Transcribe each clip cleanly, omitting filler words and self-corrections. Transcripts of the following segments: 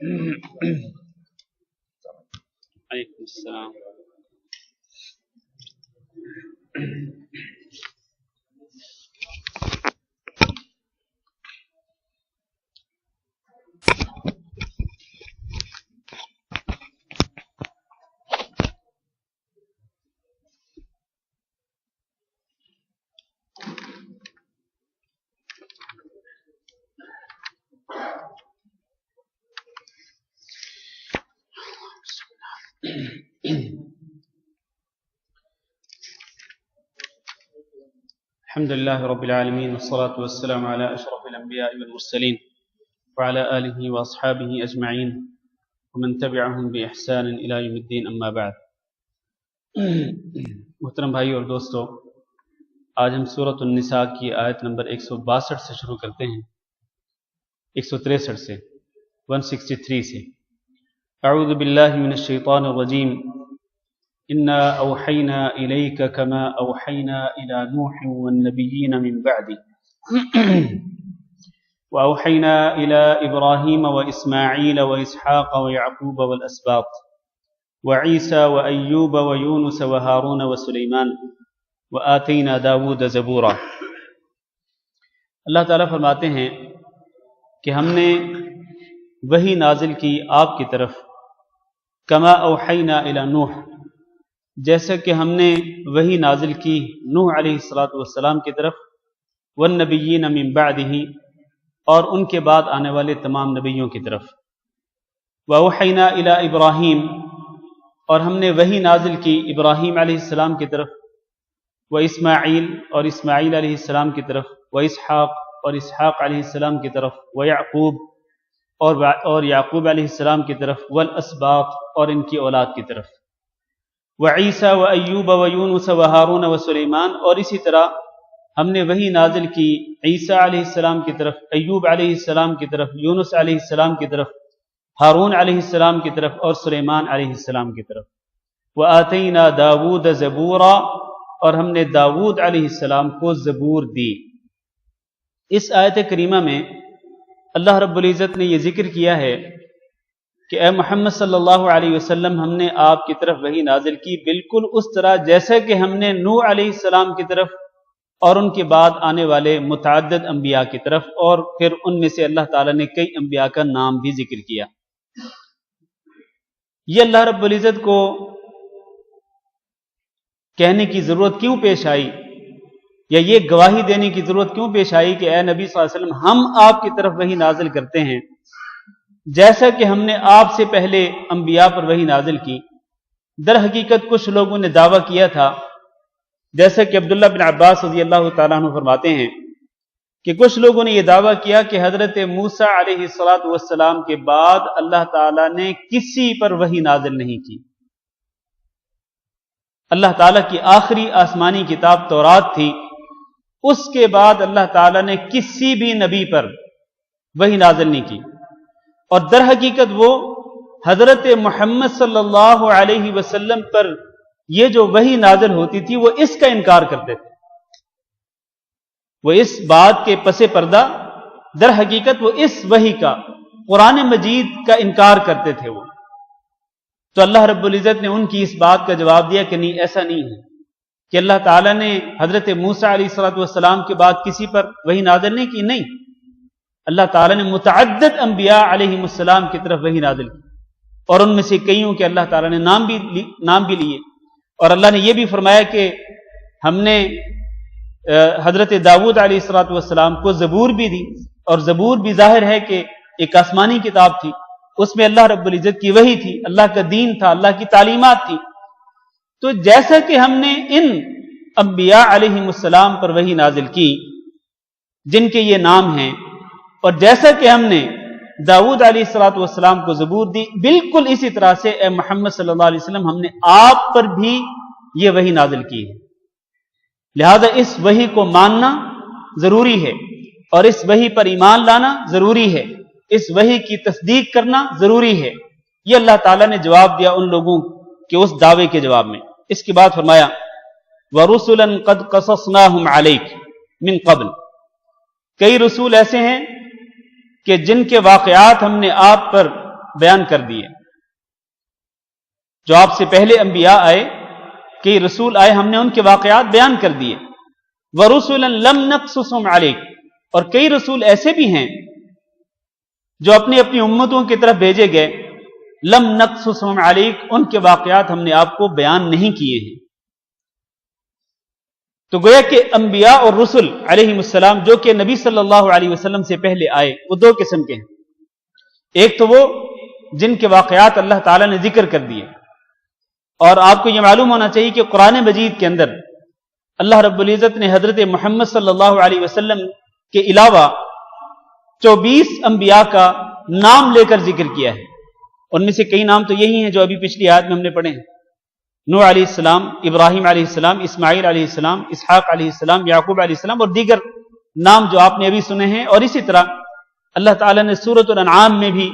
علیکم السلام. الحمد لله رب العالمين والصلاة والسلام على أشرف الأنبياء والمرسلين وعلى آله وأصحابه أجمعين ومن تبعهم بإحسان إلى يوم الدين أما بعد. محترم بھائی اور دوستو، آج ہم سورۃ النساء کی آیت نمبر 162 سے شروع کرتے ہیں، 163 سے 163 سے. اعوذ باللہ من الشیطان الرجیم. انا اوحینا الیک کما اوحینا الی نوح والنبیین من بعده واوحینا الی ابراہیم واسماعیل واسحاق ویعقوب والاسباط وعیسى وایوب ویونس وہارون وسلیمان وآتینا داود زبورا. اللہ تعالیٰ فرماتے ہیں کہ ہم نے وحی نازل کی آپ کی طرف، کما اوحینا الی نوح، جیسا کہ ہم نے وحی نازل کی نوح علیہ السلام کی طرف، والنبیین من بعدہ، اور ان کے بعد آنے والے تمام نبیوں کی طرف، واوحینا الی ابراہیم، اور ہم نے وحی نازل کی ابراہیم علیہ السلام کی طرف، واسماعیل، اور اسماعیل علیہ السلام کی طرف، واسحاق، اور اسحاق علیہ السلام کی طرف، ویعقوب، اور یعقوب علیہ السلام کی طرف، والاسباط، اور ان کی اولاد کی طرف، وعیسیٰ وایوب ویونس وہارون وسلیمان، اور اسی طرح ہم نے وحی نازل کی عیسیٰ علیہ السلام کی طرف، ایوب علیہ السلام کی طرف، یونس علیہ السلام کی طرف، ہارون علیہ السلام کی طرف، اور سلیمان علیہ السلام کی طرف. وآتینا داود زبورا، اور ہم نے داود علیہ السلام کو زبور دی. اس آیت کریمہ میں اللہ رب العزت نے یہ ذکر کیا ہے کہ اے محمد صلی اللہ علیہ وسلم، ہم نے آپ کی طرف وحی نازل کی بالکل اس طرح جیسا کہ ہم نے نوح علیہ السلام کی طرف اور ان کے بعد آنے والے متعدد انبیاء کی طرف، اور پھر ان میں سے اللہ تعالیٰ نے کئی انبیاء کا نام بھی ذکر کیا. یہ اللہ رب العزت کو کہنے کی ضرورت کیوں پیش آئی، یا یہ گواہی دینے کی ضرورت کیوں پیش آئی کہ اے نبی صلی اللہ علیہ وسلم، ہم آپ کی طرف وحی نازل کرتے ہیں جیسا کہ ہم نے آپ سے پہلے انبیاء پر وحی نازل کی. در حقیقت کچھ لوگوں نے دعویٰ کیا تھا، جیسا کہ عبداللہ بن عباس رضی اللہ تعالیٰ عنہ فرماتے ہیں کہ کچھ لوگوں نے یہ دعویٰ کیا کہ حضرت موسیٰ علیہ السلام کے بعد اللہ تعالیٰ نے کسی پر وحی نازل نہیں کی. اللہ تعالیٰ کی آخری آسمانی کتاب تورات تھی، اس کے بعد اللہ تعالیٰ نے کسی بھی نبی پر وحی نازل نہیں کی، اور در حقیقت وہ حضرت محمد صلی اللہ علیہ وسلم پر یہ جو وحی نازل ہوتی تھی وہ اس کا انکار کرتے تھے. وہ اس بات کے پس پردہ در حقیقت وہ اس وحی کا، قرآن مجید کا انکار کرتے تھے وہ. تو اللہ رب العزت نے ان کی اس بات کا جواب دیا کہ نہیں، ایسا نہیں ہے کہ اللہ تعالیٰ نے حضرت موسیٰ علیہ السلام کے بعد کسی پر وحی نازل نہیں کی. نہیں، اللہ تعالیٰ نے متعدد انبیاء علیہ السلام کی طرف وحی نازل کی، اور ان میں سے کئیوں کے اللہ تعالیٰ نے نام بھی لیے. اور اللہ نے یہ بھی فرمایا کہ ہم نے حضرت داود علیہ السلام کو زبور بھی دی، اور زبور بھی ظاہر ہے کہ ایک آسمانی کتاب تھی، اس میں اللہ رب العزت کی وحی تھی، اللہ کا دین تھا، اللہ کی تعلیمات تھی. تو جیسا کہ ہم نے ان انبیاء علیہ السلام پر وحی نازل کی جن کے یہ نام ہیں، اور جیسا کہ ہم نے داود علیہ السلام کو زبور دی، بالکل اسی طرح سے اے محمد صلی اللہ علیہ وسلم ہم نے آپ پر بھی یہ وحی نازل کی ہے. لہذا اس وحی کو ماننا ضروری ہے، اور اس وحی پر ایمان لانا ضروری ہے، اس وحی کی تصدیق کرنا ضروری ہے. یہ اللہ تعالیٰ نے جواب دیا ان لوگوں کے اس دعوے کے جواب میں. اس کے بعد فرمایا وَرُسُلًا قَدْ قَصَصْنَاهُمْ عَلَيْكَ مِنْ قَبْلِ، کئی رسول ایسے ہیں کہ جن کے واقعات ہم نے آپ پر بیان کر دیے. جو آپ سے پہلے انبیاء آئے، کئی رسول آئے، ہم نے ان کے واقعات بیان کر دیے. وَرُسُلًا لَمْ نَقْصُصْهُمْ عَلَيْكَ، اور کئی رسول ایسے بھی ہیں جو اپنی اپنی امتوں کی طرف بھیجے گئے، لم نقصصہم علیک، ان کے واقعات ہم نے آپ کو بیان نہیں کیے ہیں. تو گویا کہ انبیاء اور رسل علیہم السلام جو کہ نبی صلی اللہ علیہ وسلم سے پہلے آئے، وہ دو قسم کے ہیں. ایک تو وہ جن کے واقعات اللہ تعالیٰ نے ذکر کر دیے، اور آپ کو یہ معلوم ہونا چاہیے کہ قرآن مجید کے اندر اللہ رب العزت نے حضرت محمد صلی اللہ علیہ وسلم کے علاوہ 24 انبیاء کا نام لے کر ذکر کیا ہے. ان میں سے کئی نام تو یہی ہیں جو ابھی پچھلی آیت میں ہم نے پڑھے ہیں: نوح علیہ السلام، ابراہیم علیہ السلام، اسماعیل علیہ السلام، اسحاق علیہ السلام، یعقوب علیہ السلام، اور دیگر نام جو آپ نے ابھی سنے ہیں. اور اسی طرح اللہ تعالیٰ نے سورۃ الانعام میں بھی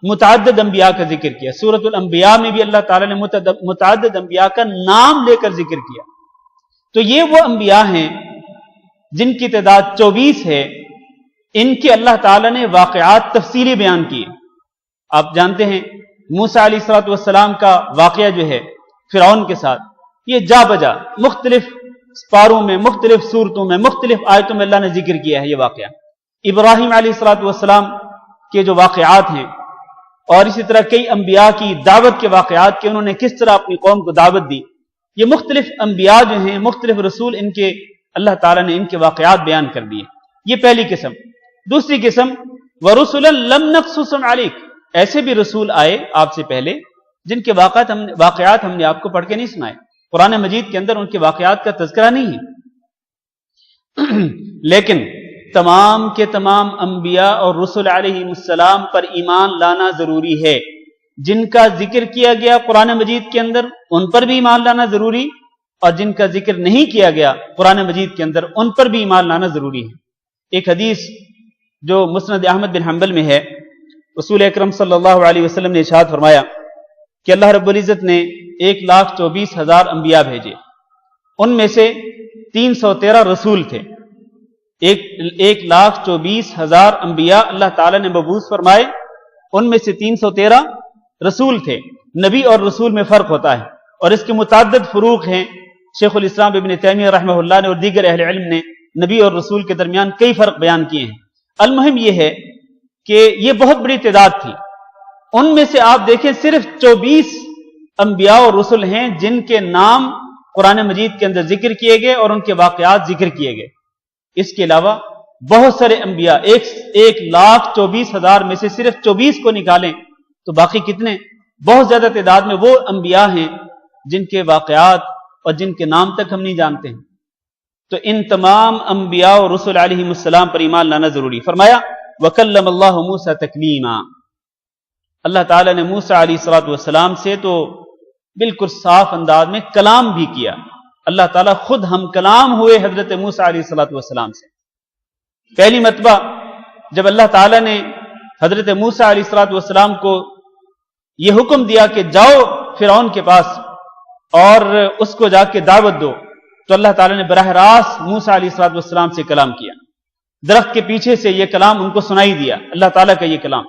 متعدد انبیاء کا ذکر کیا. سورۃ الانبیاء میں بھی اللہ تعالیٰ نے متعدد انبیاء کا نام لے کر ذکر کیا. تو یہ وہ انبیاء ہیں جن کی تعداد 24 ہے. ان کے اللہ تعالیٰ نے واقعات تفصیلی بیان کیے. آپ جانتے ہیں موسیٰ علیہ الصلوۃ والسلام کا واقعہ جو ہے فرعون کے ساتھ، یہ جا بجا مختلف پاروں میں، مختلف صورتوں میں، مختلف آیتوں میں اللہ نے ذکر کیا ہے یہ واقعہ. ابراہیم علیہ الصلوۃ والسلام کے جو واقعات ہیں، اور اسی طرح کئی انبیاء کی دعوت کے واقعات کہ انہوں نے کس طرح اپنی قوم کو دعوت دی، یہ مختلف انبیاء جو ہیں، مختلف رسول، ان کے اللہ تعالیٰ نے ان کے واقعات بیان کر دیے. یہ پہلی قسم. دوسری قسم وَرُسُلًا لَمْ نَقْصُصْهُمْ عَلَيْكَ، ایسے بھی رسول آئے آپ سے پہلے جن کے واقعات ہم نے آپ کو پڑھ کے نہیں سنائے. قرآن مجید کے اندر ان کے واقعات کا تذکرہ نہیں ہے. لیکن تمام کے تمام انبیاء اور رسل علیہم السلام پر ایمان لانا ضروری ہے. جن کا ذکر کیا گیا قرآن مجید کے اندر ان پر بھی ایمان لانا ضروری، اور جن کا ذکر نہیں کیا گیا قرآن مجید کے اندر ان پر بھی ایمان لانا ضروری ہے. ایک حدیث جو مسند احمد بن حنبل میں ہے، رسول اکرم صلی اللہ علیہ وسلم نے ارشاد فرمایا کہ اللہ رب العزت نے 1,24,000 انبیاء بھیجے. ان میں سے 313 رسول تھے. 1,24,000 انبیاء اللہ تعالیٰ نے مبعوث فرمائے، ان میں سے 313 رسول تھے. نبی اور رسول میں فرق ہوتا ہے، اور اس کے متعدد فروق ہیں. شیخ الاسلام ابن تیمیہ رحمہ اللہ نے اور دیگر اہل علم نے نبی اور رسول کے درمیان کئی فرق بیان کیے ہیں. المہم یہ ہے کہ یہ بہت بڑی تعداد تھی. ان میں سے آپ دیکھیں صرف 24 انبیاء اور رسل ہیں جن کے نام قرآن مجید کے اندر ذکر کیے گئے اور ان کے واقعات ذکر کیے گئے. اس کے علاوہ بہت سارے انبیاء، 1,24,000 میں سے صرف 24 کو نکالیں تو باقی کتنے؟ بہت زیادہ تعداد میں وہ انبیاء ہیں جن کے واقعات اور جن کے نام تک ہم نہیں جانتے ہیں. تو ان تمام انبیاء اور رسل علیہم السلام پر ایمان لانا ضروری. فرمایا وَكَلَّمَ اللَّهُ مُوسَى تَكْلِيمًا، اللہ تعالیٰ نے موسیٰ علیہ الصلوۃ والسلام سے تو بالکل صاف انداز میں کلام بھی کیا. اللہ تعالیٰ خود ہم کلام ہوئے حضرت موسیٰ علیہ الصلوۃ والسلام سے. پہلی مرتبہ جب اللہ تعالیٰ نے حضرت موسیٰ علیہ الصلوۃ والسلام کو یہ حکم دیا کہ جاؤ فرعون کے پاس اور اس کو جا کے دعوت دو، تو اللہ تعالیٰ نے براہ راست موسیٰ علیہ الصلوۃ والسلام سے کلام کیا. درخت کے پیچھے سے یہ کلام ان کو سنائی دیا، اللہ تعالیٰ کا یہ کلام.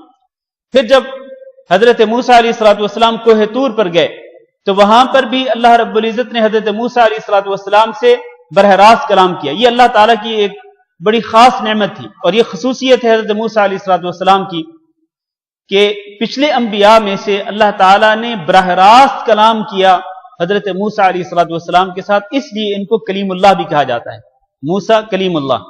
پھر جب حضرت موسیٰ علیہ الصلوۃ والسلام کوہ طور پر گئے تو وہاں پر بھی اللہ رب العزت نے حضرت موسیٰ علیہ الصلوۃ والسلام سے براہ راست کلام کیا. یہ اللہ تعالیٰ کی ایک بڑی خاص نعمت تھی، اور یہ خصوصیت ہے حضرت موسیٰ علیہ الصلوۃ والسلام کی کہ پچھلے انبیاء میں سے اللہ تعالیٰ نے براہ راست کلام کیا حضرت موسیٰ علیہ الصلوۃ والسلام کے ساتھ. اس لیے ان کو کلیم اللہ بھی کہا جاتا ہے، موسیٰ کلیم اللہ.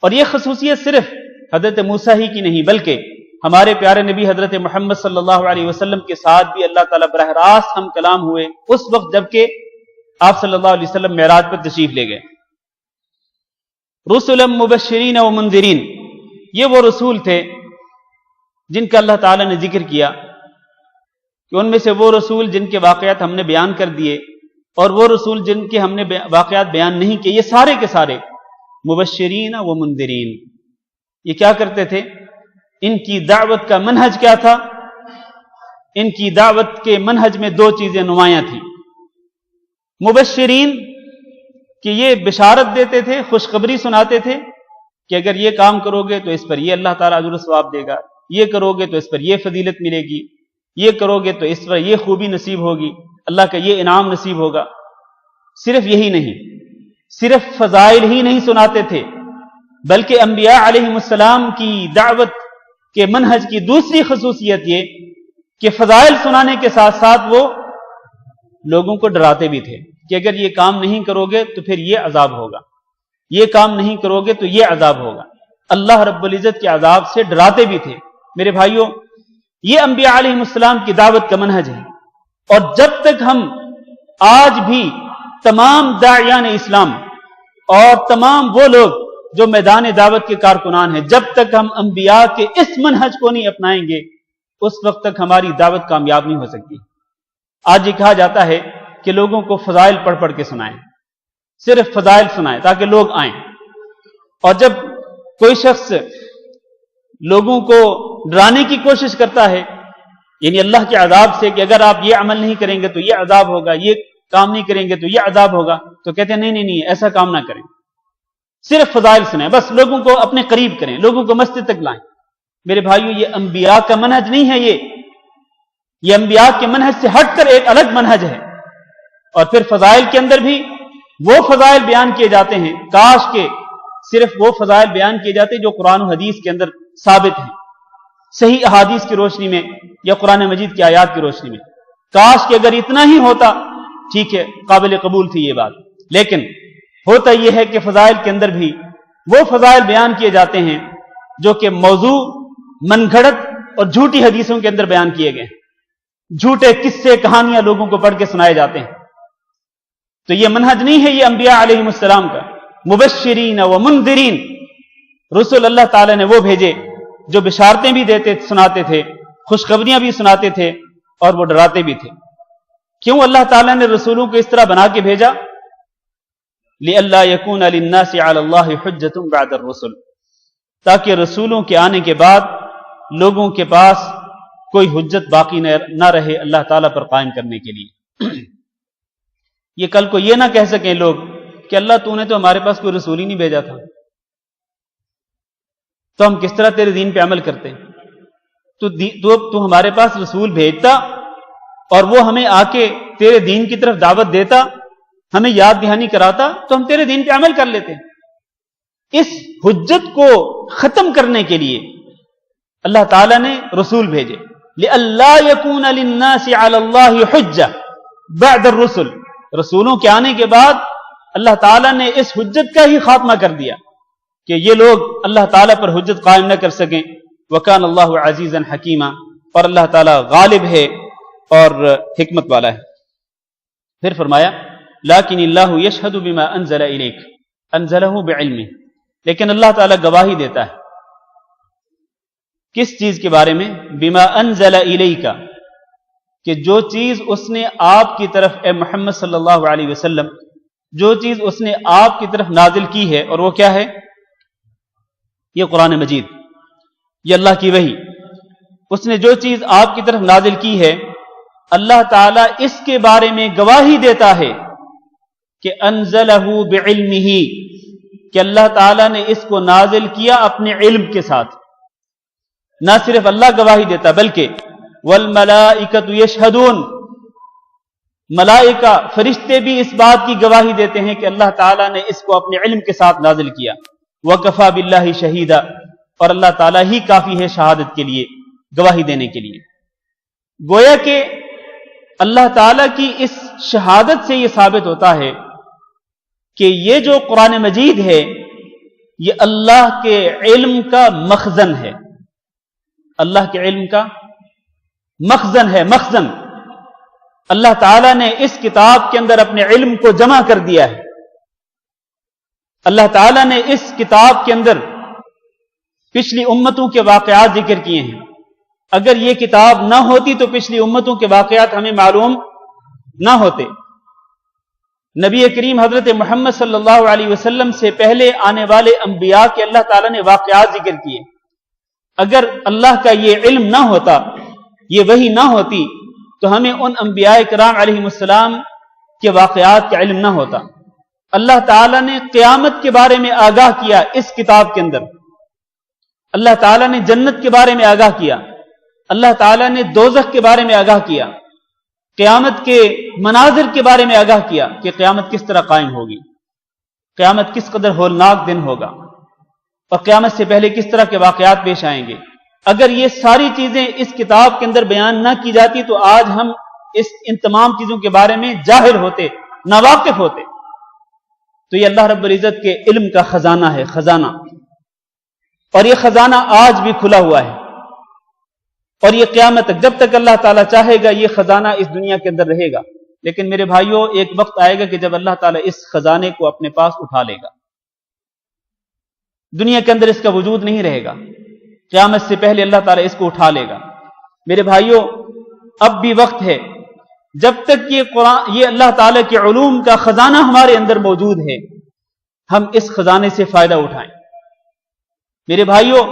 اور یہ خصوصیت صرف حضرت موسیٰ ہی کی نہیں بلکہ ہمارے پیارے نبی حضرت محمد صلی اللہ علیہ وسلم کے ساتھ بھی اللہ تعالیٰ براہ راست ہم کلام ہوئے اس وقت جبکہ آپ صلی اللہ علیہ وسلم معراج پر تشریف لے گئے. رسلا مبشرین و منذرین، یہ وہ رسول تھے جن کا اللہ تعالیٰ نے ذکر کیا کہ ان میں سے وہ رسول جن کے واقعات ہم نے بیان کر دیے اور وہ رسول جن کے ہم نے واقعات بیان نہیں کیے. یہ سارے کے سارے مبشرین و منذرین. یہ کیا کرتے تھے؟ ان کی دعوت کا منہج کیا تھا؟ ان کی دعوت کے منہج میں دو چیزیں نمایاں تھیں. مبشرین کہ یہ بشارت دیتے تھے، خوشخبری سناتے تھے کہ اگر یہ کام کرو گے تو اس پر یہ اللہ تعالیٰ اجر و ثواب دے گا، یہ کرو گے تو اس پر یہ فضیلت ملے گی، یہ کرو گے تو اس پر یہ خوبی نصیب ہوگی، اللہ کا یہ انعام نصیب ہوگا۔ صرف یہی نہیں، صرف فضائل ہی نہیں سناتے تھے، بلکہ انبیاء علیہ السلام کی دعوت کے منہج کی دوسری خصوصیت یہ کہ فضائل سنانے کے ساتھ ساتھ وہ لوگوں کو ڈراتے بھی تھے کہ اگر یہ کام نہیں کرو گے تو پھر یہ عذاب ہوگا، یہ کام نہیں کرو گے تو یہ عذاب ہوگا۔ اللہ رب العزت کے عذاب سے ڈراتے بھی تھے۔ میرے بھائیوں، یہ انبیاء علیہ السلام کی دعوت کا منہج ہے، اور جب تک ہم آج بھی تمام داعیان اسلام اور تمام وہ لوگ جو میدان دعوت کے کارکنان ہیں، جب تک ہم انبیاء کے اس منہج کو نہیں اپنائیں گے اس وقت تک ہماری دعوت کامیاب نہیں ہو سکتی۔ آج یہ کہا جاتا ہے کہ لوگوں کو فضائل پڑھ پڑھ کے سنائیں، صرف فضائل سنائیں تاکہ لوگ آئیں، اور جب کوئی شخص لوگوں کو ڈرانے کی کوشش کرتا ہے یعنی اللہ کے عذاب سے کہ اگر آپ یہ عمل نہیں کریں گے تو یہ عذاب ہوگا، یہ کام نہیں کریں گے تو یہ عذاب ہوگا، تو کہتے ہیں نہیں ایسا کام نہ کریں، صرف فضائل سنیں، بس لوگوں کو اپنے قریب کریں، لوگوں کو مسجد تک لائیں۔ میرے بھائیو، یہ انبیاء کا منہج نہیں ہے، یہ انبیاء کے منہج سے ہٹ کر ایک الگ منہج ہے۔ اور پھر فضائل کے اندر بھی وہ فضائل بیان کیے جاتے ہیں، کاش کہ صرف وہ فضائل بیان کیے جاتے جو قرآن و حدیث کے اندر ثابت ہیں، صحیح احادیث کی روشنی میں یا قرآن مجید کی آیات کی روشنی میں۔ کاش کہ اگر اتنا ہی ہوتا، ٹھیک ہے، قابل قبول تھی یہ بات، لیکن ہوتا یہ ہے کہ فضائل کے اندر بھی وہ فضائل بیان کیے جاتے ہیں جو کہ موضوع، من گھڑت اور جھوٹی حدیثوں کے اندر بیان کیے گئے، جھوٹے قصے کہانیاں لوگوں کو پڑھ کے سنائے جاتے ہیں۔ تو یہ منہج نہیں ہے یہ انبیاء علیہ السلام کا۔ مبشرین و منذرین، رسول اللہ تعالی نے وہ بھیجے جو بشارتیں بھی دیتے سناتے تھے، خوشخبریاں بھی سناتے تھے اور وہ ڈراتے بھی تھے۔ کیوں اللہ تعالیٰ نے رسولوں کو اس طرح بنا کے بھیجا؟ لئلا یکون للناس علی اللہ حجۃ بعد الرسل، تاکہ رسولوں کے آنے کے بعد لوگوں کے پاس کوئی حجت باقی نہ رہے اللہ تعالیٰ پر قائم کرنے کے لیے۔ یہ کل کو یہ نہ کہہ سکیں لوگ کہ اللہ تو نے تو ہمارے پاس کوئی رسول ہی نہیں بھیجا تھا، تو ہم کس طرح تیرے دین پہ عمل کرتے؟ تو ہمارے پاس رسول بھیجتا اور وہ ہمیں آ کے تیرے دین کی طرف دعوت دیتا، ہمیں یاد دہانی کراتا تو ہم تیرے دین پہ عمل کر لیتے۔ اس حجت کو ختم کرنے کے لیے اللہ تعالیٰ نے رسول بھیجے، لئلا یکون للناس علی اللہ حجہ بعد الرسل۔ رسولوں کے آنے کے بعد اللہ تعالیٰ نے اس حجت کا ہی خاتمہ کر دیا کہ یہ لوگ اللہ تعالیٰ پر حجت قائم نہ کر سکیں۔ وکان اللہ عزیزا حکیما، اور اللہ تعالیٰ غالب ہے اور حکمت والا ہے۔ پھر فرمایا لیکن اللہ یشہد بما انزل الیک انزلہ بعلمہ، لیکن اللہ تعالیٰ گواہی دیتا ہے کس چیز کے بارے میں؟ بما انزل الیک، کہ جو چیز اس نے آپ کی طرف، اے محمد صلی اللہ علیہ وسلم، جو چیز اس نے آپ کی طرف نازل کی ہے، اور وہ کیا ہے؟ یہ قرآن مجید، یہ اللہ کی وحی۔ اس نے جو چیز آپ کی طرف نازل کی ہے، اللہ تعالیٰ اس کے بارے میں گواہی دیتا ہے کہ انزلہ بعلمہ، کہ اللہ تعالیٰ نے اس کو نازل کیا اپنے علم کے ساتھ۔ نہ صرف اللہ گواہی دیتا بلکہ والملائکۃ یشہدون، ملائکہ فرشتے بھی اس بات کی گواہی دیتے ہیں کہ اللہ تعالیٰ نے اس کو اپنے علم کے ساتھ نازل کیا۔ وکفیٰ باللہ شہیدا، اور اللہ تعالیٰ ہی کافی ہے شہادت کے لیے، گواہی دینے کے لیے۔ گویا کہ اللہ تعالیٰ کی اس شہادت سے یہ ثابت ہوتا ہے کہ یہ جو قرآن مجید ہے یہ اللہ کے علم کا مخزن ہے، اللہ کے علم کا مخزن ہے، مخزن۔ اللہ تعالیٰ نے اس کتاب کے اندر اپنے علم کو جمع کر دیا ہے۔ اللہ تعالیٰ نے اس کتاب کے اندر پچھلی امتوں کے واقعات ذکر کیے ہیں۔ اگر یہ کتاب نہ ہوتی تو پچھلی امتوں کے واقعات ہمیں معلوم نہ ہوتے۔ نبی کریم حضرت محمد صلی اللہ علیہ وسلم سے پہلے آنے والے انبیاء کے اللہ تعالیٰ نے واقعات ذکر کیے۔ اگر اللہ کا یہ علم نہ ہوتا، یہ وحی نہ ہوتی، تو ہمیں ان انبیاء کرام علیہ السلام کے واقعات کا علم نہ ہوتا۔ اللہ تعالیٰ نے قیامت کے بارے میں آگاہ کیا اس کتاب کے اندر، اللہ تعالیٰ نے جنت کے بارے میں آگاہ کیا، اللہ تعالیٰ نے دوزخ کے بارے میں آگاہ کیا، قیامت کے مناظر کے بارے میں آگاہ کیا کہ قیامت کس طرح قائم ہوگی، قیامت کس قدر ہولناک دن ہوگا، اور قیامت سے پہلے کس طرح کے واقعات پیش آئیں گے۔ اگر یہ ساری چیزیں اس کتاب کے اندر بیان نہ کی جاتی تو آج ہم ان تمام چیزوں کے بارے میں جاہل ہوتے، ناواقف ہوتے۔ تو یہ اللہ رب العزت کے علم کا خزانہ ہے، خزانہ، اور یہ خزانہ آج بھی کھلا ہوا ہے، اور یہ قیامت تک، جب تک اللہ تعالیٰ چاہے گا یہ خزانہ اس دنیا کے اندر رہے گا۔ لیکن میرے بھائیوں، ایک وقت آئے گا کہ جب اللہ تعالیٰ اس خزانے کو اپنے پاس اٹھا لے گا، دنیا کے اندر اس کا وجود نہیں رہے گا، قیامت سے پہلے اللہ تعالیٰ اس کو اٹھا لے گا۔ میرے بھائیوں، اب بھی وقت ہے، جب تک یہ اللہ تعالیٰ کے علوم کا خزانہ ہمارے اندر موجود ہے، ہم اس خزانے سے فائدہ اٹھائیں۔ میرے بھائیوں،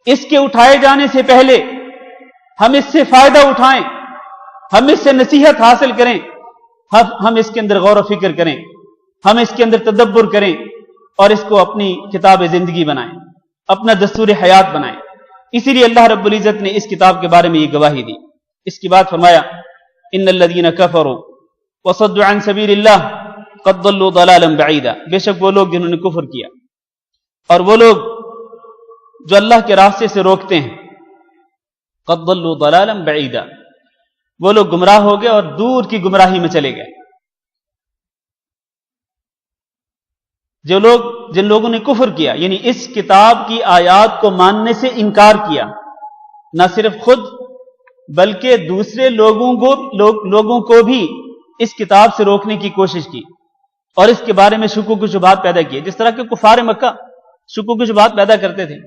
اس کے اٹھائے جانے سے پہلے ہم اس سے فائدہ اٹھائیں، ہم اس سے نصیحت حاصل کریں، ہم اس کے اندر غور و فکر کریں، ہم اس کے اندر تدبر کریں، اور اس کو اپنی کتاب زندگی بنائیں، اپنا دستور حیات بنائیں۔ اسی لیے اللہ رب العزت نے اس کتاب کے بارے میں یہ گواہی دی۔ اس کے بعد فرمایا، ان الذین کفروا وصدوا عن سبیل اللہ قد ضلوا ضلالا بعیدا، بے شک وہ لوگ جنہوں نے کفر کیا اور وہ لوگ جو اللہ کے راستے سے روکتے ہیں، قد ضلوا ضلالا بعیدا، وہ لوگ گمراہ ہو گئے اور دور کی گمراہی میں چلے گئے۔ جن لوگوں نے کفر کیا، یعنی اس کتاب کی آیات کو ماننے سے انکار کیا، نہ صرف خود بلکہ دوسرے لوگوں کو بھی اس کتاب سے روکنے کی کوشش کی، اور اس کے بارے میں شکوک و شبہات پیدا کیے، جس طرح کے کفار مکہ شکوک و شبہات پیدا کرتے تھے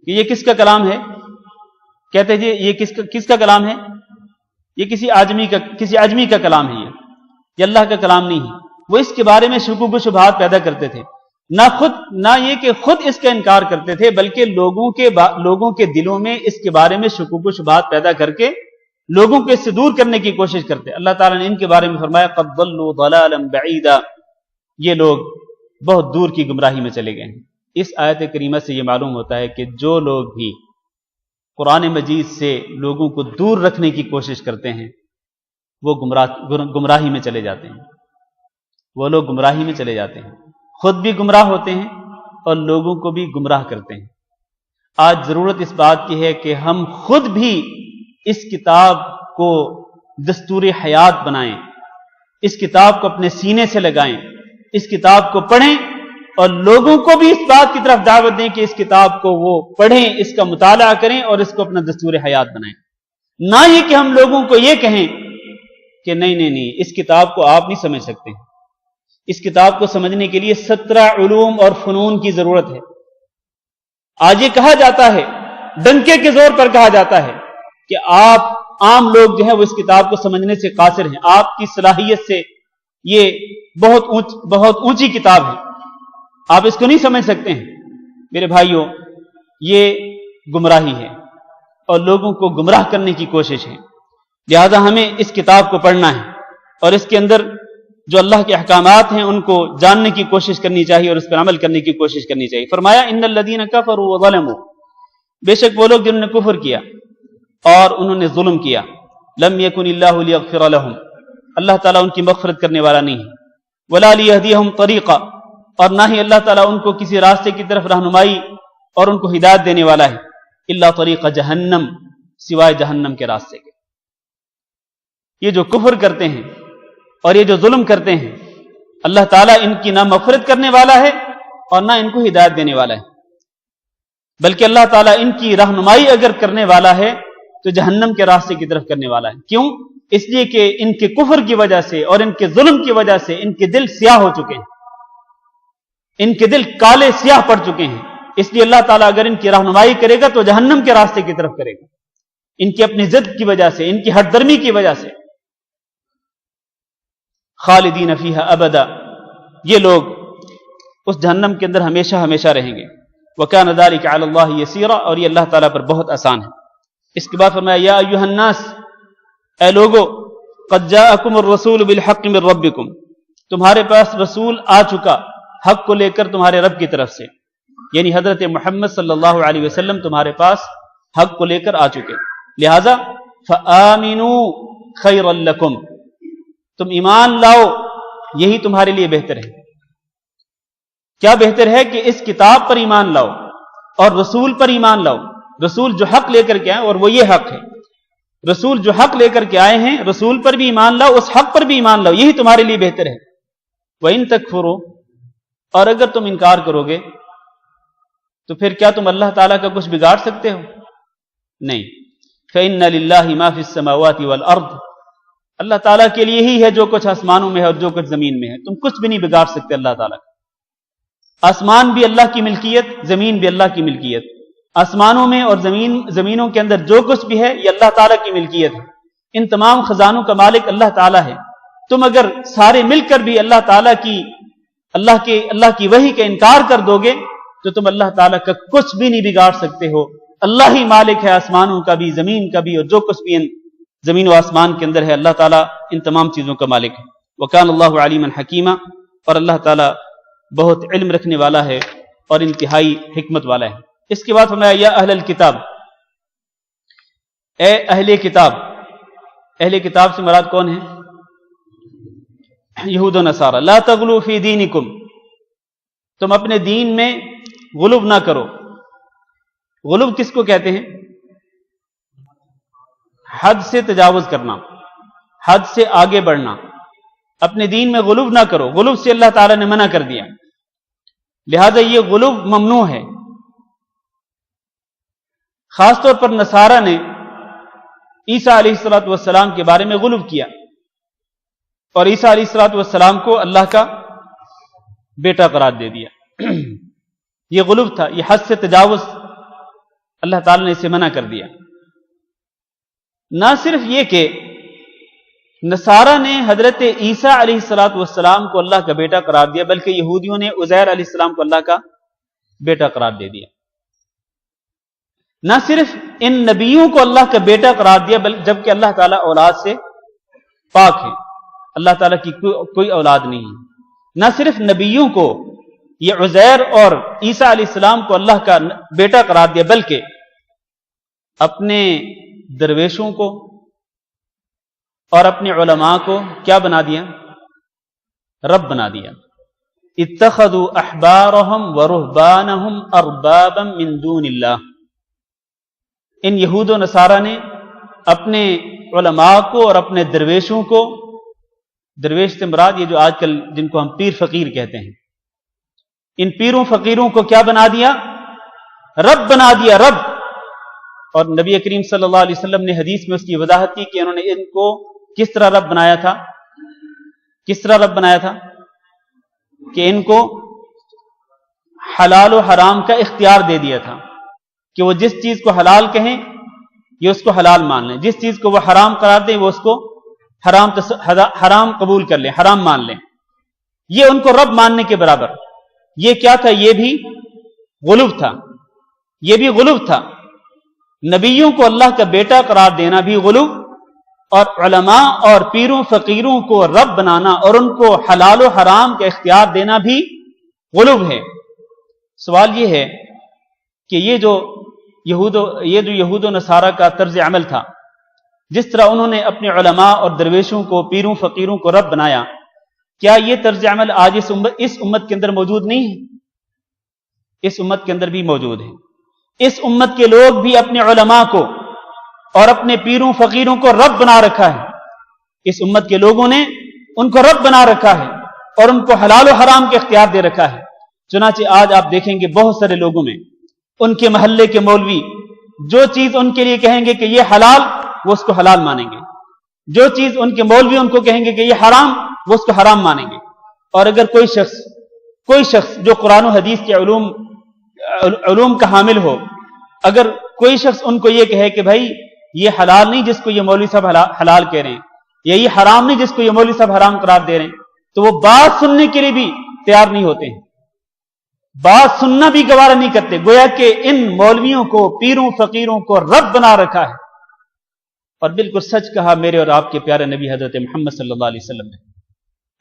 کہ یہ کس کا کلام ہے، کہتے تھے یہ کس کا کلام ہے، یہ کسی عجمی کا کلام ہے، یہ اللہ کا کلام نہیں ہے۔ وہ اس کے بارے میں شکوک و شبہات پیدا کرتے تھے، نہ یہ کہ خود اس کا انکار کرتے تھے، بلکہ لوگوں کے دلوں میں اس کے بارے میں شکوک و شبہات پیدا کر کے لوگوں کو اس سے دور کرنے کی کوشش کرتے۔ اللہ تعالیٰ نے ان کے بارے میں فرمایا، قد ضلوا ضلالا بعیدا، یہ لوگ بہت دور کی گمراہی میں چلے گئے ہیں۔ اس آیت کریمہ سے یہ معلوم ہوتا ہے کہ جو لوگ بھی قرآن مجید سے لوگوں کو دور رکھنے کی کوشش کرتے ہیں وہ گمراہی میں چلے جاتے ہیں، وہ لوگ گمراہی میں چلے جاتے ہیں، خود بھی گمراہ ہوتے ہیں اور لوگوں کو بھی گمراہ کرتے ہیں۔ آج ضرورت اس بات کی ہے کہ ہم خود بھی اس کتاب کو دستور حیات بنائیں، اس کتاب کو اپنے سینے سے لگائیں، اس کتاب کو پڑھیں، اور لوگوں کو بھی اس بات کی طرف دعوت دیں کہ اس کتاب کو وہ پڑھیں، اس کا مطالعہ کریں اور اس کو اپنا دستور حیات بنائیں۔ نہ یہ کہ ہم لوگوں کو یہ کہیں کہ نہیں اس کتاب کو آپ نہیں سمجھ سکتے، اس کتاب کو سمجھنے کے لیے 17 علوم اور فنون کی ضرورت ہے۔ آج یہ کہا جاتا ہے، ڈنکے کے زور پر کہا جاتا ہے کہ آپ عام لوگ جو ہیں وہ اس کتاب کو سمجھنے سے قاصر ہیں، آپ کی صلاحیت سے یہ بہت اونچی کتاب ہے، آپ اس کو نہیں سمجھ سکتے ہیں۔ میرے بھائیوں، یہ گمراہی ہے اور لوگوں کو گمراہ کرنے کی کوشش ہے، لہذا ہمیں اس کتاب کو پڑھنا ہے اور اس کے اندر جو اللہ کے احکامات ہیں ان کو جاننے کی کوشش کرنی چاہیے اور اس پر عمل کرنے کی کوشش کرنی چاہیے۔ فرمایا، ان الذین کفروا وظلموا، بے شک وہ لوگ جنہوں نے کفر کیا اور انہوں نے ظلم کیا، لم یکن اللہ لیغفر لهم، اللہ تعالیٰ ان کی مغفرت کرنے والا نہیں ہے، ولا لیہدیہم طریقا، اور نہ ہی اللہ تعالیٰ ان کو کسی راستے کی طرف رہنمائی اور ان کو ہدایت دینے والا ہے، الا طریق جہنم، سوائے جہنم کے راستے کے۔ یہ جو کفر کرتے ہیں اور یہ جو ظلم کرتے ہیں، اللہ تعالیٰ ان کی نہ مغفرت کرنے والا ہے اور نہ ان کو ہدایت دینے والا ہے، بلکہ اللہ تعالیٰ ان کی رہنمائی اگر کرنے والا ہے تو جہنم کے راستے کی طرف کرنے والا ہے۔ کیوں؟ اس لیے کہ ان کے کفر کی وجہ سے اور ان کے ظلم کی وجہ سے ان کے دل سیاہ ہو چکے ہیں، ان کے دل کالے سیاہ پڑ چکے ہیں، اس لیے اللہ تعالیٰ اگر ان کی رہنمائی کرے گا تو جہنم کے راستے کی طرف کرے گا، ان کی اپنی ضد کی وجہ سے، ان کی ہٹ درمی کی وجہ سے۔ خالدین فیہا ابدا، یہ لوگ اس جہنم کے اندر ہمیشہ ہمیشہ رہیں گے۔ وکان ذلک علی اللہ یسیرا، اور یہ اللہ تعالیٰ پر بہت آسان ہے۔ اس کے بعد فرمایا، یا ایھا الناس، اے لوگو، قد جاءکم الرسول بالحق من ربکم، تمہارے پاس رسول آ چکا حق کو لے کر تمہارے رب کی طرف سے، یعنی حضرت محمد صلی اللہ علیہ وسلم تمہارے پاس حق کو لے کر آ چکے. لہذا فآمنوا خیر لکم، تم ایمان لاؤ، یہی تمہارے لیے بہتر ہے. کیا بہتر ہے کہ اس کتاب پر ایمان لاؤ اور رسول پر ایمان لاؤ. رسول جو حق لے کر کے آئے اور وہ یہ حق ہے، رسول جو حق لے کر کے آئے ہیں رسول پر بھی ایمان لاؤ، اس حق پر بھی ایمان لاؤ، یہی تمہارے لیے بہتر ہے. وَإِن تَكْفُرُوا، اور اگر تم انکار کرو گے تو پھر کیا تم اللہ تعالیٰ کا کچھ بگاڑ سکتے ہو؟ نہیں. فَإِنَّ لِلَّهِ مَا فِي السَّمَاوَاتِ وَالْأَرْضِ، اللہ تعالیٰ کے لیے ہی ہے جو کچھ آسمانوں میں ہے اور جو کچھ زمین میں ہے. تم کچھ بھی نہیں بگاڑ سکتے اللہ تعالیٰ کا. آسمان بھی اللہ کی ملکیت، زمین بھی اللہ کی ملکیت. آسمانوں میں اور زمینوں کے اندر جو کچھ بھی ہے یہ اللہ تعالیٰ کی ملکیت ہے. ان تمام خزانوں کا مالک اللہ تعالیٰ ہے. تم اگر سارے مل کر بھی اللہ کی وحی کا انکار کر دو گے تو تم اللہ تعالیٰ کا کچھ بھی نہیں بگاڑ سکتے ہو. اللہ ہی مالک ہے آسمانوں کا بھی، زمین کا بھی، اور جو کچھ بھی ان زمین و آسمان کے اندر ہے اللہ تعالیٰ ان تمام چیزوں کا مالک ہے. وَكَانَ اللَّهُ عَلِيمًا حَكِيمًا، اور اللہ تعالیٰ بہت علم رکھنے والا ہے اور انتہائی حکمت والا ہے. اس کے بعد فرمایا یا اہل الکتاب، اے اہل کتاب. اہل کتاب سے مراد کون ہے؟ یہود و نصارہ. لا تغلوا فی دینکم، تم اپنے دین میں غلو نہ کرو. غلو کس کو کہتے ہیں؟ حد سے تجاوز کرنا، حد سے آگے بڑھنا. اپنے دین میں غلو نہ کرو. غلو سے اللہ تعالیٰ نے منع کر دیا، لہذا یہ غلو ممنوع ہے. خاص طور پر نصارہ نے عیسیٰ علیہ السلام کے بارے میں غلو کیا اور عیسیٰ علیہ السلام کو اللہ کا بیٹا قرار دے دیا. یہ غلو تھا، یہ حد سے تجاوز اللہ تعالیٰ نے اسے منع کر دیا. نہ صرف یہ کہ نصارہ نے حضرت عیسیٰ علیہ السلام کو اللہ کا بیٹا قرار دیا، بلکہ یہودیوں نے عزیر علیہ السلام کو اللہ کا بیٹا قرار دے دیا. نہ صرف ان نبیوں کو اللہ کا بیٹا قرار دیا جبکہ اللہ تعالیٰ اولاد سے پاک ہے، اللہ تعالیٰ کی کوئی اولاد نہیں ہے. نہ صرف نبیوں کو یہ عزیر اور عیسیٰ علیہ السلام کو اللہ کا بیٹا قرار دیا، بلکہ اپنے درویشوں کو اور اپنے علماء کو کیا بنا دیا؟ رب بنا دیا. اتخذوا احبارهم ورهبانهم اربابا من دون اللہ. ان یہود و نصارہ نے اپنے علماء کو اور اپنے درویشوں کو، درویش سے مراد یہ جو آج کل جن کو ہم پیر فقیر کہتے ہیں، ان پیروں فقیروں کو کیا بنا دیا؟ رب بنا دیا، رب. اور نبی کریم صلی اللہ علیہ وسلم نے حدیث میں اس کی وضاحت کی کہ انہوں نے ان کو کس طرح رب بنایا تھا. کس طرح رب بنایا تھا؟ کہ ان کو حلال و حرام کا اختیار دے دیا تھا کہ وہ جس چیز کو حلال کہیں یہ اس کو حلال مان لیں، جس چیز کو وہ حرام قرار دیں وہ اس کو حرام قبول کر لیں، حرام مان لیں. یہ ان کو رب ماننے کے برابر. یہ کیا تھا؟ یہ بھی غلو تھا. یہ بھی غلو تھا. نبیوں کو اللہ کا بیٹا قرار دینا بھی غلو، اور علماء اور پیروں فقیروں کو رب بنانا اور ان کو حلال و حرام کا اختیار دینا بھی غلو ہے. سوال یہ ہے کہ یہ جو یہود و نصارہ کا طرز عمل تھا، جس طرح انہوں نے اپنے علماء اور درویشوں کو، پیروں فقیروں کو رب بنایا، کیا یہ طرز عمل آج اس امت کے اندر موجود نہیں ہے؟ اس امت کے اندر بھی موجود ہے. اس امت کے لوگ بھی اپنے علماء کو اور اپنے پیروں فقیروں کو رب بنا رکھا ہے. اس امت کے لوگوں نے ان کو رب بنا رکھا ہے اور ان کو حلال و حرام کے اختیار دے رکھا ہے. چنانچہ آج آپ دیکھیں گے بہت سارے لوگوں میں ان کے محلے کے مولوی جو چیز ان کے لیے کہیں گے کہ یہ حلال، وہ اس کو حلال مانیں گے. جو چیز ان کے مولوی ان کو کہیں گے کہ یہ حرام، وہ اس کو حرام مانیں گے. اور اگر کوئی شخص جو قرآن و حدیث کے علوم کا حامل ہو، اگر کوئی شخص ان کو یہ کہے کہ بھائی یہ حلال نہیں جس کو یہ مولوی صاحب حلال کہہ رہے ہیں، یا یہ حرام نہیں جس کو یہ مولوی صاحب حرام قرار دے رہے ہیں، تو وہ بات سننے کے لیے بھی تیار نہیں ہوتے ہیں. بات سننا بھی گوارا نہیں کرتے، گویا کہ ان مولویوں کو، پیروں فقیروں کو رب بنا رکھا ہے. اور بالکل سچ کہا میرے اور آپ کے پیارے نبی حضرت محمد صلی اللہ علیہ وسلم نے.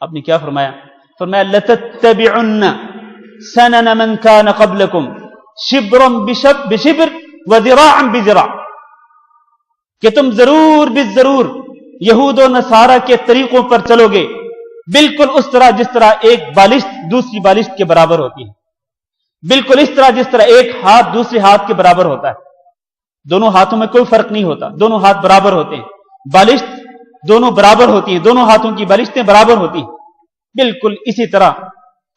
آپ نے کیا فرمایا؟ فرمایا لَتَتَّبِعُنَّ سَنَنَ مَنْ كَانَ قَبْلَكُمْ شِبْرًا بِشِبْرٍ وذراعا بذراع، کہ تم ضرور بالضرور یہود و نصارہ کے طریقوں پر چلو گے، بالکل اس طرح جس طرح ایک بالشت دوسری بالشت کے برابر ہوتی ہے، بالکل اس طرح جس طرح ایک ہاتھ دوسرے ہاتھ کے برابر ہوتا ہے، دونوں ہاتھوں میں کوئی فرق نہیں ہوتا، دونوں ہاتھ برابر ہوتے ہیں، بالشت دونوں برابر ہوتی ہیں، دونوں ہاتھوں کی بالشتیں برابر ہوتی ہیں، بالکل اسی طرح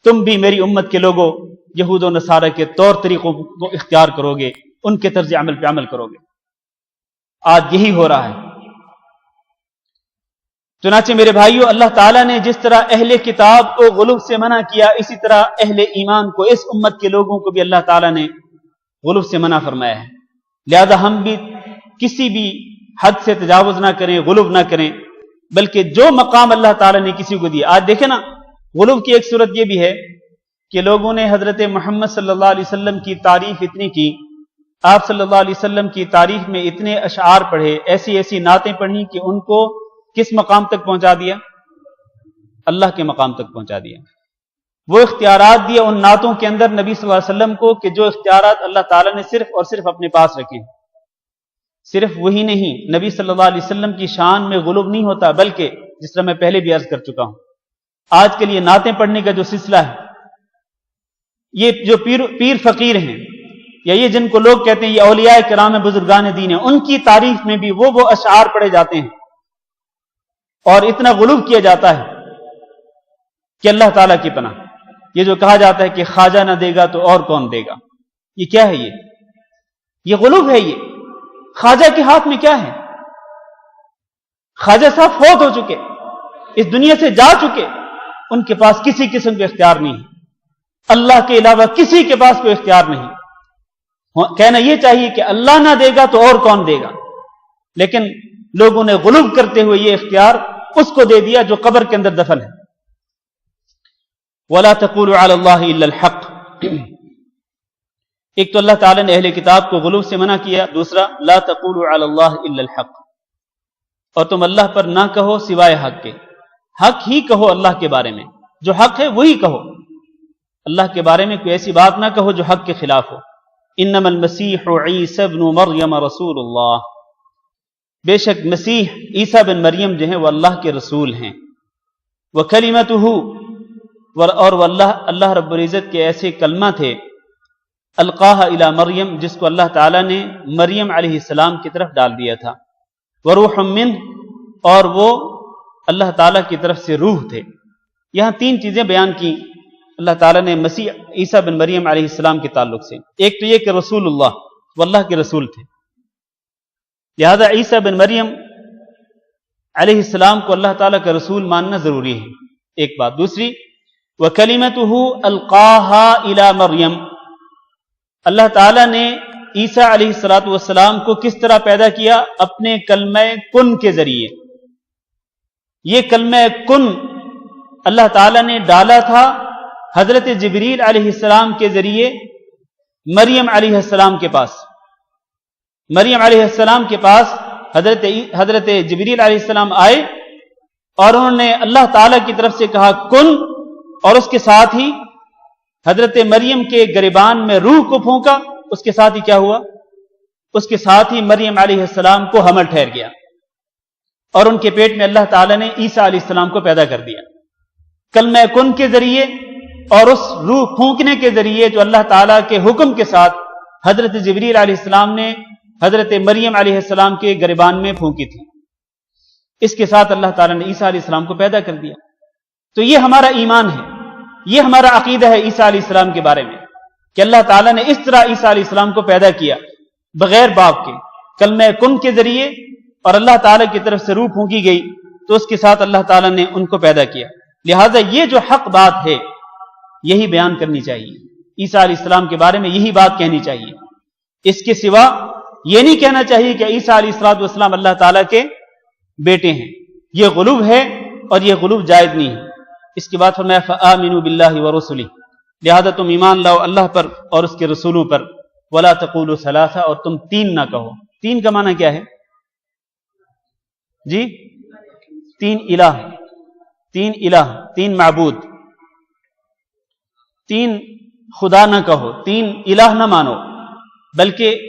تم بھی میری امت کے لوگوں یہود و نصارہ کے طور طریقوں کو اختیار کرو گے، ان کے طرز عمل پہ عمل کرو گے۔ آج یہی ہو رہا ہے۔ چنانچہ میرے بھائیوں، اللہ تعالیٰ نے جس طرح اہل کتاب کو غلو سے منع کیا، اسی طرح اہل ایمان کو، اس امت کے لوگوں کو بھی اللہ تعالیٰ نے غلو سے منع فرمایا ہے۔ لہذا ہم بھی کسی بھی حد سے تجاوز نہ کریں، غلو نہ کریں، بلکہ جو مقام اللہ تعالیٰ نے کسی کو دیا۔ آج دیکھیں نا، غلو کی ایک صورت یہ بھی ہے کہ لوگوں نے حضرت محمد صلی اللہ علیہ وسلم کی تعریف اتنی کی، آپ صلی اللہ علیہ وسلم کی تعریف میں اتنے اشعار پڑھے، ایسی ایسی نعتیں پڑھی کہ ان کو کس مقام تک پہنچا دیا؟ اللہ کے مقام تک پہنچا دیا۔ وہ اختیارات دیا ان نعتوں کے اندر نبی صلی اللہ علیہ وسلم کو کہ جو اختیارات اللہ تعالیٰ نے صرف اور صرف اپنے پاس رکھے ہیں۔ صرف وہی نہیں، نبی صلی اللہ علیہ وسلم کی شان میں غلو نہیں ہوتا، بلکہ جس طرح میں پہلے بھی عرض کر چکا ہوں، آج کے لیے نعتیں پڑھنے کا جو سلسلہ ہے، یہ جو پیر فقیر ہیں، یا یہ جن کو لوگ کہتے ہیں یہ اولیاء کرام بزرگان دین ہیں، ان کی تعریف میں بھی وہ اشعار پڑھے جاتے ہیں اور اتنا غلو کیا جاتا ہے کہ اللہ تعالیٰ کی پناہ۔ یہ جو کہا جاتا ہے کہ خواجہ نہ دے گا تو اور کون دے گا، یہ کیا ہے؟ یہ غلو ہے۔ یہ خواجہ کے ہاتھ میں کیا ہے؟ خواجہ صاحب فوت ہو چکے، اس دنیا سے جا چکے، ان کے پاس کسی قسم کا اختیار نہیں ہے، اللہ کے علاوہ کسی کے پاس کوئی اختیار نہیں۔ کہنا یہ چاہیے کہ اللہ نہ دے گا تو اور کون دے گا، لیکن لوگوں نے غلو کرتے ہوئے یہ اختیار اس کو دے دیا جو قبر کے اندر دفن ہے۔ وَلَا تَقُولُوا عَلَى اللَّهِ إِلَّا الْحَقِّ، ایک تو اللہ تعالیٰ نے اہل کتاب کو غلو سے منع کیا، دوسرا لا تقولوا علی اللہ الا الحق، اور تم اللہ پر نہ کہو سوائے حق کے، حق ہی کہو اللہ کے بارے میں، جو حق ہے وہی کہو، اللہ کے بارے میں کوئی ایسی بات نہ کہو جو حق کے خلاف ہو۔ انما المسیح عیسی ابن مریم رسول اللہ، بے شک مسیح عیسیٰ بن مریم جو ہیں وہ اللہ کے رسول ہیں، وکلمتہ، اور وہ اللہ رب العزت کے ایسے کلمہ تھے، القاها الی مریم، جس کو اللہ تعالیٰ نے مریم علیہ السلام کی طرف ڈال دیا تھا، وروح منہ، اور وہ اللہ تعالیٰ کی طرف سے روح تھے۔ یہاں تین چیزیں بیان کی اللہ تعالیٰ نے مسیح عیسیٰ بن مریم علیہ السلام کے تعلق سے۔ ایک تو یہ کہ رسول اللہ، وہ اللہ کے رسول تھے، لہذا عیسیٰ بن مریم علیہ السلام کو اللہ تعالیٰ کا رسول ماننا ضروری ہے، ایک بات۔ دوسری، وَكَلِمَتُهُ أَلْقَاهَا إِلَى مریم، اللہ تعالیٰ نے عیسیٰ علیہ السلام کو کس طرح پیدا کیا؟ اپنے کلمہ کن کے ذریعے۔ یہ کلمہ کن اللہ تعالیٰ نے ڈالا تھا حضرت جبریل علیہ السلام کے ذریعے مریم علیہ السلام کے پاس۔ مریم علیہ السلام کے پاس حضرت جبریل علیہ السلام آئے اور انہوں نے اللہ تعالیٰ کی طرف سے کہا کن، اور اس کے ساتھ ہی حضرت مریم کے گریبان میں روح کو پھونکا، اس کے ساتھ ہی کیا ہوا؟ اس کے ساتھ ہی مریم علیہ السلام کو حمل ٹھہر گیا، اور ان کے پیٹ میں اللہ تعالیٰ نے عیسیٰ علیہ السلام کو پیدا کر دیا، کلمہ کن کے ذریعے اور اس روح پھونکنے کے ذریعے جو اللہ تعالیٰ کے حکم کے ساتھ حضرت جبریل علیہ السلام نے حضرت مریم علیہ السلام کے گریبان میں پھونکی تھی۔ اس کے ساتھ اللہ تعالیٰ نے عیسیٰ علیہ السلام کو پیدا کر دیا۔ تو یہ ہمارا ایمان ہے، یہ ہمارا عقیدہ ہے عیسیٰ علیہ السلام کے بارے میں، کہ اللہ تعالیٰ نے اس طرح عیسیٰ علیہ السلام کو پیدا کیا بغیر باپ کے، کلمہ کن کے ذریعے، اور اللہ تعالیٰ کی طرف سے روح پھونکی گئی تو اس کے ساتھ اللہ تعالیٰ نے ان کو پیدا کیا۔ لہذا یہ جو حق بات ہے یہی بیان کرنی چاہیے، عیسیٰ علیہ السلام کے بارے میں یہی بات کہنی چاہیے۔ اس کے سوا یہ نہیں کہنا چاہیے کہ عیسیٰ علیہ السلام اللہ تعالیٰ کے بیٹے ہیں، یہ غلو ہے اور یہ غلو جائز نہیں ہے۔ اس کے بعد فرمایا فآمنوا باللہ ورسلہ، لہذا تم ایمان لاؤ اللہ پر اور اس کے رسولوں پر، ولا تقولوا ثلاثہ، اور تم تین نہ کہو۔ تین کا معنی کیا ہے جی؟ تین الہ، تین الہ، تین معبود، تین خدا نہ کہو، تین الہ نہ مانو، بلکہ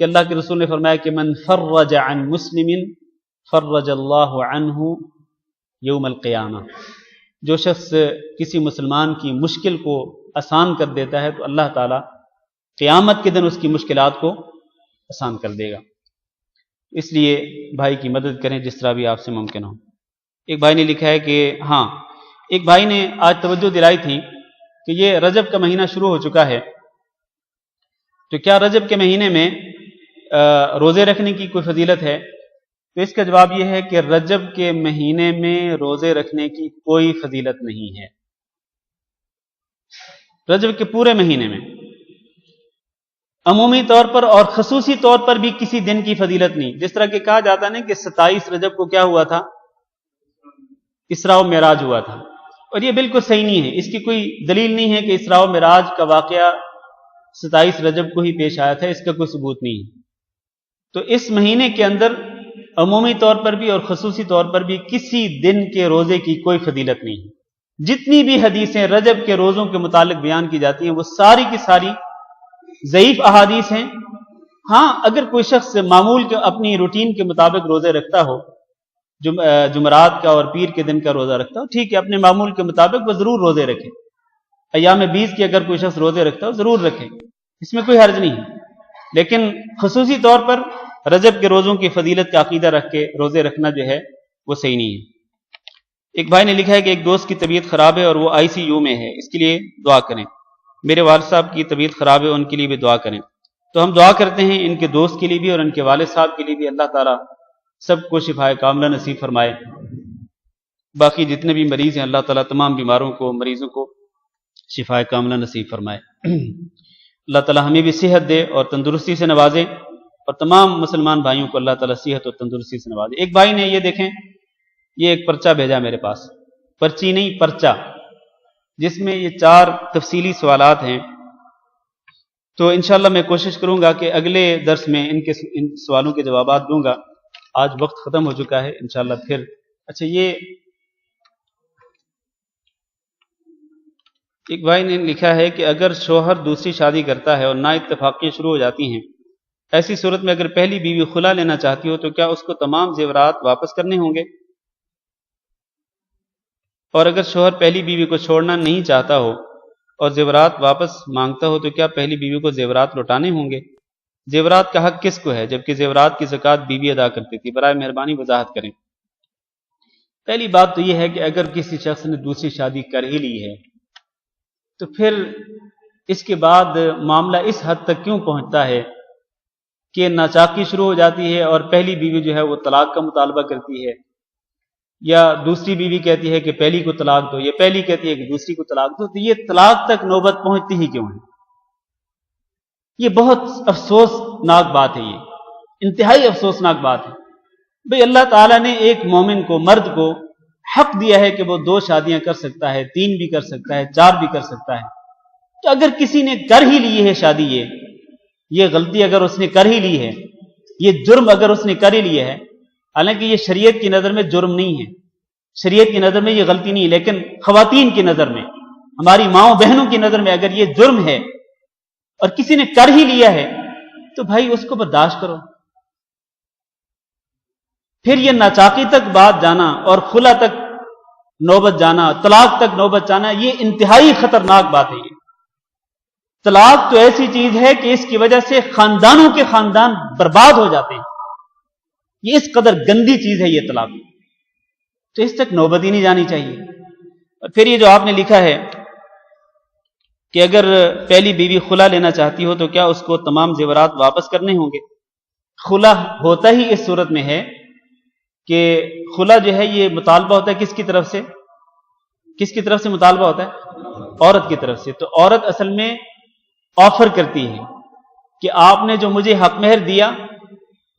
کہ اللہ کے رسول نے فرمایا کہ من فرج عن مسلم فرج اللہ عنہ یوم القیامہ، جو شخص کسی مسلمان کی مشکل کو آسان کر دیتا ہے تو اللہ تعالیٰ قیامت کے دن اس کی مشکلات کو آسان کر دے گا۔ اس لیے بھائی کی مدد کریں جس طرح بھی آپ سے ممکن ہو۔ ایک بھائی نے لکھا ہے کہ ہاں، ایک بھائی نے آج توجہ دلائی تھی کہ یہ رجب کا مہینہ شروع ہو چکا ہے، تو کیا رجب کے مہینے میں روزے رکھنے کی کوئی فضیلت ہے؟ تو اس کا جواب یہ ہے کہ رجب کے مہینے میں روزے رکھنے کی کوئی فضیلت نہیں ہے۔ رجب کے پورے مہینے میں عمومی طور پر اور خصوصی طور پر بھی کسی دن کی فضیلت نہیں۔ جس طرح کہ کہا جاتا ہے نا کہ 27 رجب کو کیا ہوا تھا؟ اسراء و معراج ہوا تھا، اور یہ بالکل صحیح نہیں ہے۔ اس کی کوئی دلیل نہیں ہے کہ اسراء و معراج کا واقعہ 27 رجب کو ہی پیش آیا تھا، اس کا کوئی ثبوت نہیں ہے۔ تو اس مہینے کے اندر عمومی طور پر بھی اور خصوصی طور پر بھی کسی دن کے روزے کی کوئی فضیلت نہیں ہے۔ جتنی بھی حدیثیں رجب کے روزوں کے متعلق بیان کی جاتی ہیں وہ ساری کی ساری ضعیف احادیث ہیں۔ ہاں، اگر کوئی شخص معمول کے اپنی روٹین کے مطابق روزے رکھتا ہو، جمعرات کا اور پیر کے دن کا روزہ رکھتا ہو، ٹھیک ہے، اپنے معمول کے مطابق وہ ضرور روزے رکھے۔ ایام 20 کے اگر کوئی شخص روزے رکھتا ہو ضرور رکھے، اس میں کوئی حرج نہیں ہے، لیکن خصوصی طور پر رجب کے روزوں کی فضیلت کا عقیدہ رکھ کے روزے رکھنا جو ہے وہ صحیح نہیں ہے۔ ایک بھائی نے لکھا ہے کہ ایک دوست کی طبیعت خراب ہے اور وہ ICU میں ہے، اس کے لیے دعا کریں۔ میرے والد صاحب کی طبیعت خراب ہے، ان کے لیے بھی دعا کریں۔ تو ہم دعا کرتے ہیں ان کے دوست کے لیے بھی اور ان کے والد صاحب کے لیے بھی، اللہ تعالیٰ سب کو شفائے کاملہ نصیب فرمائے۔ باقی جتنے بھی مریض ہیں اللہ تعالیٰ تمام بیماروں کو، مریضوں کو شفائے کاملہ نصیب فرمائے۔ اللہ تعالیٰ ہمیں بھی صحت دے اور تندرستی سے نوازے، اور تمام مسلمان بھائیوں کو اللہ تعالیٰ صحت اور تندرستی سے نوازے۔ ایک بھائی نے یہ دیکھیں، یہ ایک پرچہ بھیجا میرے پاس، پرچی نہیں پرچہ، جس میں یہ 4 تفصیلی سوالات ہیں۔ تو انشاءاللہ میں کوشش کروں گا کہ اگلے درس میں ان سوالوں کے جوابات دوں گا۔ آج وقت ختم ہو چکا ہے، انشاءاللہ پھر اچھا، یہ ایک بھائی نے لکھا ہے کہ اگر شوہر دوسری شادی کرتا ہے اور نا اتفاقیاں شروع ہو جاتی ہیں، ایسی صورت میں اگر پہلی بیوی خلا لینا چاہتی ہو تو کیا اس کو تمام زیورات واپس کرنے ہوں گے؟ اور اگر شوہر پہلی بیوی کو چھوڑنا نہیں چاہتا ہو اور زیورات واپس مانگتا ہو تو کیا پہلی بیوی کو زیورات لوٹانے ہوں گے؟ زیورات کا حق کس کو ہے جبکہ زیورات کی زکوٰۃ بیوی ادا کرتی تھی؟ برائے مہربانی وضاحت کریں۔ پہلی بات تو یہ ہے کہ اگر کسی شخص نے دوسری شادی کر ہی لی ہے تو پھر اس کے بعد معاملہ اس حد تک کیوں پہنچتا ہے کہ ناچاکی شروع ہو جاتی ہے اور پہلی بیوی جو ہے وہ طلاق کا مطالبہ کرتی ہے، یا دوسری بیوی کہتی ہے کہ پہلی کو طلاق دو، یا پہلی کہتی ہے کہ دوسری کو طلاق دو، تو یہ طلاق تک نوبت پہنچتی ہی کیوں ہے؟ یہ بہت افسوسناک بات ہے، یہ انتہائی افسوسناک بات ہے۔ بھئی اللہ تعالیٰ نے ایک مومن کو، مرد کو حق دیا ہے کہ وہ 2 شادیاں کر سکتا ہے، 3 بھی کر سکتا ہے، 4 بھی کر سکتا ہے۔ تو اگر کسی نے کر ہی لی ہے شادی، یہ غلطی اگر اس نے کر ہی لی ہے، یہ جرم اگر اس نے کر ہی لیا ہے، حالانکہ یہ شریعت کی نظر میں جرم نہیں ہے، شریعت کی نظر میں یہ غلطی نہیں ہے، لیکن خواتین کی نظر میں، ہماری ماؤں بہنوں کی نظر میں اگر یہ جرم ہے اور کسی نے کر ہی لیا ہے تو بھائی اس کو برداشت کرو۔ پھر یہ ناچاکی تک بات جانا اور خلا تک نوبت جانا، طلاق تک نوبت جانا، یہ انتہائی خطرناک بات ہے۔ یہ طلاق تو ایسی چیز ہے کہ اس کی وجہ سے خاندانوں کے خاندان برباد ہو جاتے ہیں، یہ اس قدر گندی چیز ہے یہ طلاق، تو اس تک نوبت ہی نہیں جانی چاہیے۔ اور پھر یہ جو آپ نے لکھا ہے کہ اگر پہلی بیوی خلا لینا چاہتی ہو تو کیا اس کو تمام زیورات واپس کرنے ہوں گے؟ خلا ہوتا ہی اس صورت میں ہے کہ خلا جو ہے یہ مطالبہ ہوتا ہے کس کی طرف سے؟ کس کی طرف سے مطالبہ ہوتا ہے؟ عورت کی طرف سے۔ تو عورت اصل میں آفر کرتی ہے کہ آپ نے جو مجھے حق مہر دیا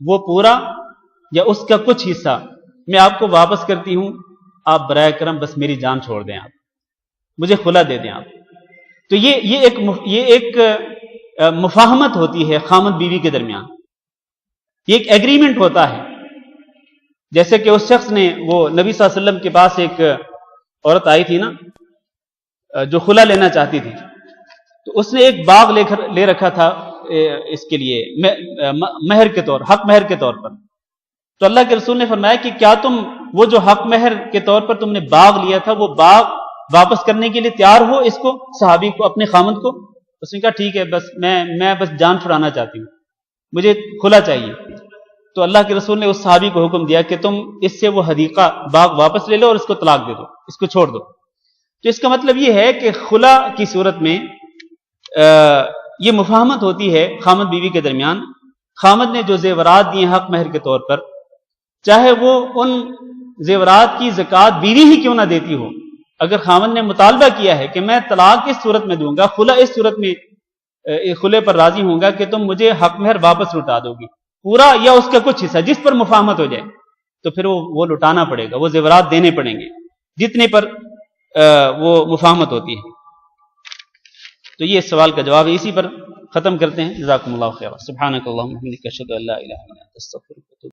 وہ پورا یا اس کا کچھ حصہ میں آپ کو واپس کرتی ہوں، آپ برائے کرم بس میری جان چھوڑ دیں، آپ مجھے خلا دے دیں آپ۔ تو یہ ایک مفاہمت ہوتی ہے خامد بیوی کے درمیان، یہ ایک ایگریمنٹ ہوتا ہے۔ جیسے کہ اس شخص نے، وہ نبی صلی اللہ علیہ وسلم کے پاس ایک عورت آئی تھی نا جو خلا لینا چاہتی تھی، تو اس نے ایک باغ لے رکھا تھا اس کے لیے مہر کے طور، حق مہر کے طور پر. تو اللہ کے رسول نے فرمایا کہ کیا تم وہ جو حق مہر کے طور پر تم نے باغ لیا تھا وہ باغ واپس کرنے کے لیے تیار ہو اس کو، صحابی کو، اپنے خامند کو؟ اس نے کہا ٹھیک ہے، بس میں بس جان چھڑانا چاہتی ہوں، مجھے کھلا چاہیے. تو اللہ کے رسول نے اس صحابی کو حکم دیا کہ تم اس سے وہ حدیقہ باغ واپس لے لو اور اس کو طلاق دے دو، اس کو چھوڑ دو. تو اس کا مطلب یہ ہے کہ خلا کی صورت میں یہ مفاہمت ہوتی ہے خامد بیوی کے درمیان. خامد نے جو زیورات دیے حق مہر کے طور پر، چاہے وہ ان زیورات کی زکوٰۃ بیوی ہی کیوں نہ دیتی ہو، اگر خامد نے مطالبہ کیا ہے کہ میں طلاق اس صورت میں دوں گا، خلا اس صورت میں خلے پر راضی ہوں گا کہ تم مجھے حق مہر واپس لوٹا دو گی پورا یا اس کا کچھ حصہ، جس پر مفاہمت ہو جائے، تو پھر وہ لوٹانا پڑے گا، وہ زیورات دینے پڑیں گے جتنے پر وہ مفاہمت ہوتی ہے. تو یہ اس سوال کا جواب ہے. اسی پر ختم کرتے ہیں. جزاکم اللہ خیر. سبحانک اللہم و بحمدک، اشہد ان لا الہ الا انت، استغفرک.